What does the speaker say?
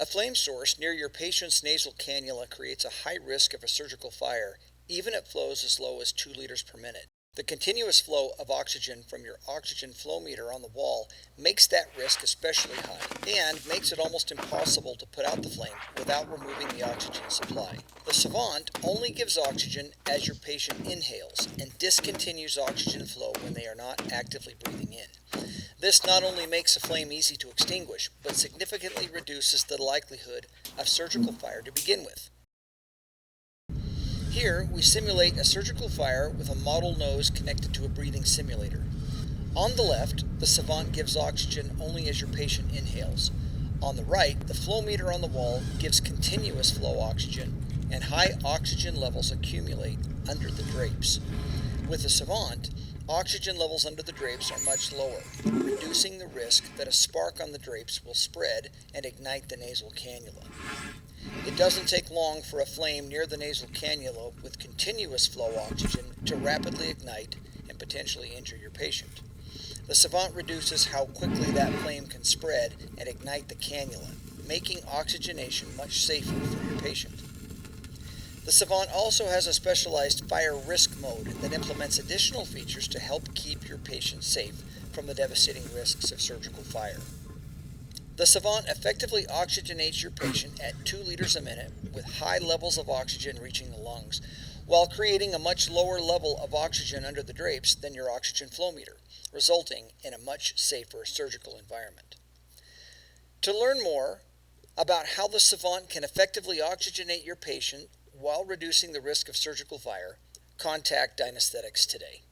A flame source near your patient's nasal cannula creates a high risk of a surgical fire, even at flows as low as 2 liters per minute. The continuous flow of oxygen from your oxygen flow meter on the wall makes that risk especially high and makes it almost impossible to put out the flame without removing the oxygen supply. The Sovant only gives oxygen as your patient inhales and discontinues oxygen flow when they are not actively breathing in. This not only makes a flame easy to extinguish, but significantly reduces the likelihood of surgical fire to begin with. Here, we simulate a surgical fire with a model nose connected to a breathing simulator. On the left, the Sovant gives oxygen only as your patient inhales. On the right, the flow meter on the wall gives continuous flow oxygen, and high oxygen levels accumulate under the drapes. With the Sovant, oxygen levels under the drapes are much lower, reducing the risk that a spark on the drapes will spread and ignite the nasal cannula. It doesn't take long for a flame near the nasal cannula with continuous flow oxygen to rapidly ignite and potentially injure your patient. The Sovant reduces how quickly that flame can spread and ignite the cannula, making oxygenation much safer for your patient. The Sovant also has a specialized fire risk mode that implements additional features to help keep your patient safe from the devastating risks of surgical fire. The Sovant effectively oxygenates your patient at 2 liters a minute with high levels of oxygen reaching the lungs, while creating a much lower level of oxygen under the drapes than your oxygen flow meter, resulting in a much safer surgical environment. To learn more about how the Sovant can effectively oxygenate your patient while reducing the risk of surgical fire, contact Dynasthetics today.